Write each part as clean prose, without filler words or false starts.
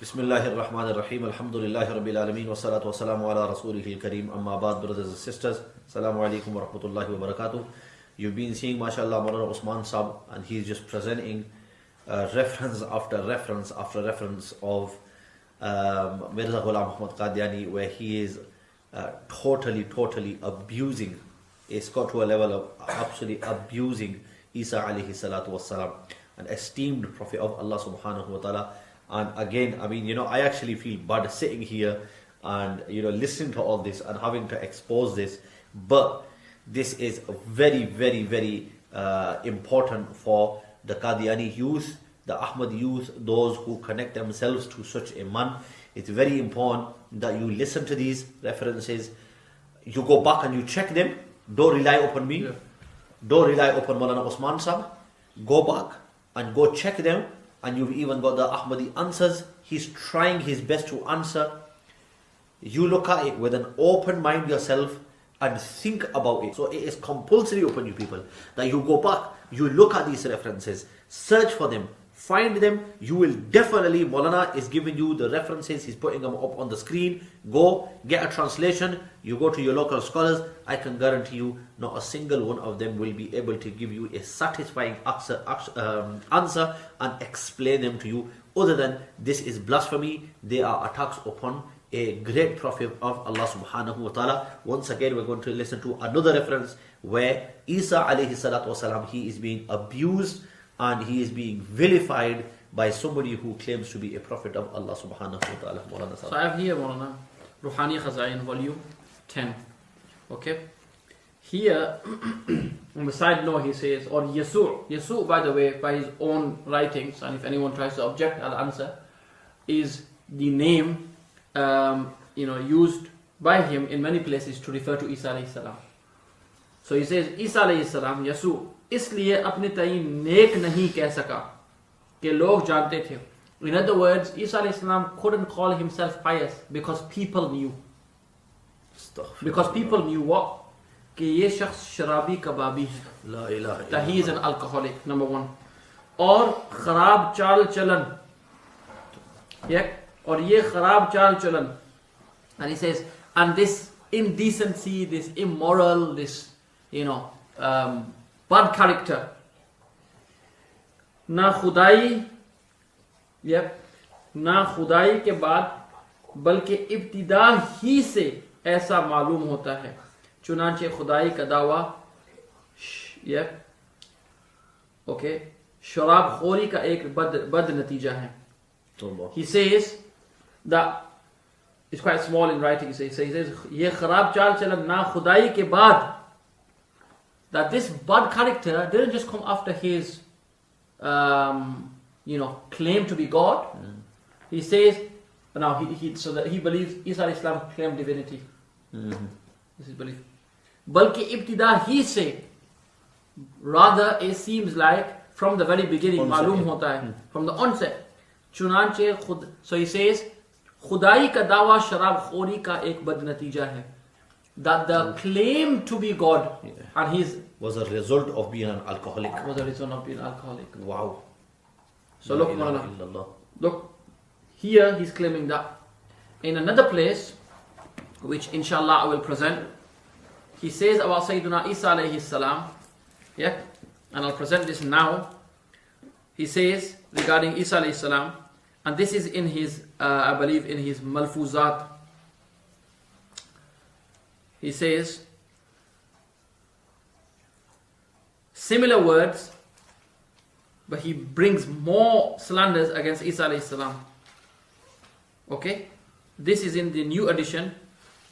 Bismillahir-Rahmanir-Rahim. Alhamdulillahi Rabbil Alameen. Wassalatu wassalamu ala Rasulihil Kareem. Amma ba'd, brothers and sisters. Assalamu alaikum wa rahmatullahi wa barakatuh. You've been seeing, mashallah, Maulana Usman Sahib, and he's just presenting reference after reference after reference of Mirza Ghulam Ahmed Qadiani, where he is totally abusing. It's got to a level of absolutely abusing Isa alayhi salatu wassalam, an esteemed prophet of Allah subhanahu wa ta'ala. And again, I actually feel bad sitting here and, listening to all this and having to expose this. But this is very, very, very important for the Qadiani youth, the Ahmed youth, those who connect themselves to such a man. It's very important that you listen to these references. You go back and you check them. Don't rely upon me. Yeah. Don't rely upon Maulana Usman Sahib. Go back and go check them. And you've even got the Ahmadi answers. He's trying his best to answer. You look at it with an open mind yourself and think about it. So it is compulsory upon you people that you go back, you look at these references, search for them, find them. You will definitely, Maulana is giving you the references, he's putting them up on the screen. Go get a translation, you go to your local scholars. I can guarantee you not a single one of them will be able to give you a satisfying answer and explain them to you other than this is blasphemy. They are attacks upon a great prophet of Allah subhanahu wa ta'ala. Once again, we're going to listen to another reference where Isa alayhi salatu wasalam, he is being abused and he is being vilified by somebody who claims to be a prophet of Allah subhanahu wa ta'ala. So I have here, Maulana, Ruhani Khazain, volume 10. Okay? Here, on the side note, he says, or Yasu, by the way, by his own writings, and if anyone tries to object, I'll answer, is the name used by him in many places to refer to Isa alayhi salam. So he says, Isa alayhi salam, Yasu, इसलिए अपने ताई नेक नहीं कह सका कि लोग जानते थे. In other words, Isa alayhi salam couldn't call himself pious because people knew. Because people knew what? कि ये शख्स शराबी कबाबी है. That he is an alcoholic, number one. और खराब चाल चलन. और ये खराब चाल चलन. And he says, and this indecency, this immoral, this, bad character. ना खुदाई के बाद बल्कि इब्तिदा ही से ऐसा मालूम होता है. चुनांचे खुदाई का दावा शराब खोरी का एक बद नतीजा है. He says that it's quite small in writing. He says ये खराब चाल चलन ना खुदाई के बाद, that this bad character didn't just come after his claim to be God. He says now so that he believes Isa alayhi salam claimed divinity. This is his belief. बल्कि इब्तिदा ही से, rather it seems like from the very beginning मालूम होता है, from the onset. चुनांचे खुद, so he says खुदाई का दावा शराब खोरी का एक बद नतीजा है. That the claim to be God and his was a result of being an alcoholic. Wow. So look, here he's claiming that. In another place, which inshallah I will present, he says about Sayyidina Isa alayhi salam, and I'll present this now. He says regarding Isa alayhi salam, and this is in his, I believe in his Malfuzat. He says similar words, but he brings more slanders against Isa alayhi salam. Okay, this is in the new edition,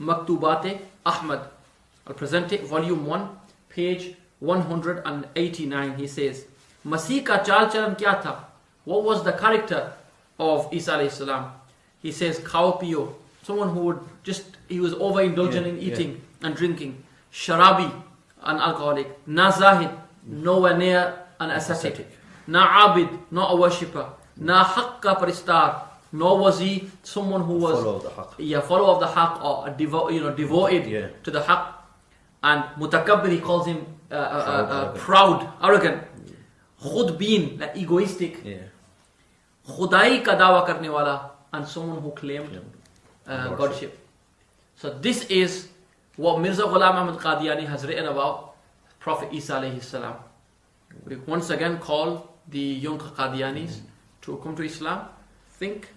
Maktubat Ahmed. I'll present it, volume 1, page 189. He says, Masih ka chal chalan kya tha? What was the character of Isa alayhi salam? He says, khao piyo. Someone who would he was overindulgent in eating and drinking. Sharabi, an alcoholic. Na zahid, nowhere near an ascetic. Na abid, not a worshipper. Na haqqa paristar, nor was he someone who was follower of the haqq or devoted to the haqq. And mutakabbir, he calls him proud, arrogant. Khudbeen, like egoistic. खुदाई का दावा करने वाला, and someone who claimed Godship. So this is what Mirza Ghulam Ahmed Qadiani has written about Prophet Isa alayhi salam. We once again call the young Qadianis to come to Islam. Think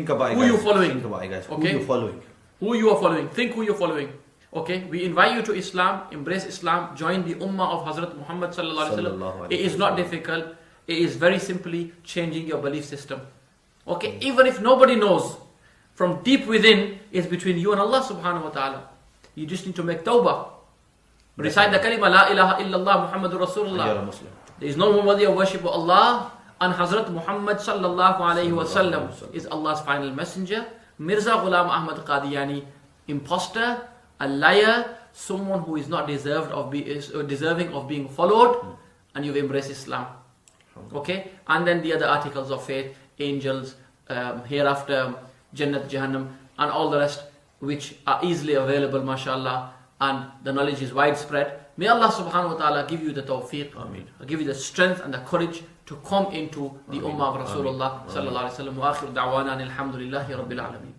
about who you following. Think about it, guys. Okay? Who you following? Who you are following. Think who you are following. Okay, we invite you to Islam, embrace Islam, join the Ummah of Hazrat Muhammad sallallahu alaihi wasallam. It is not difficult. It is very simply changing your belief system. Okay, even if nobody knows, from deep within is between you and Allah subhanahu wa ta'ala. You just need to make tawbah. Recite the kalima La ilaha illallah Muhammadur Rasulullah. There is no one worthy of worship but Allah, and Hazrat Muhammad sallallahu alaihi wasallam is Allah's final messenger. Mirza Ghulam Ahmed Qadiani, imposter, a liar, someone who is not deserving of being followed, and you've embraced Islam. Okay, and then the other articles of faith, angels, hereafter, Jannat, Jahannam, and all the rest, which are easily available, mashallah, and the knowledge is widespread. May Allah subhanahu wa ta'ala give you the tawfiq, give you the strength and the courage to come into the ummah of Rasulullah sallallahu alaihi wasallam. Wa akhir da'wana alhamdulillahi rabbil alameen.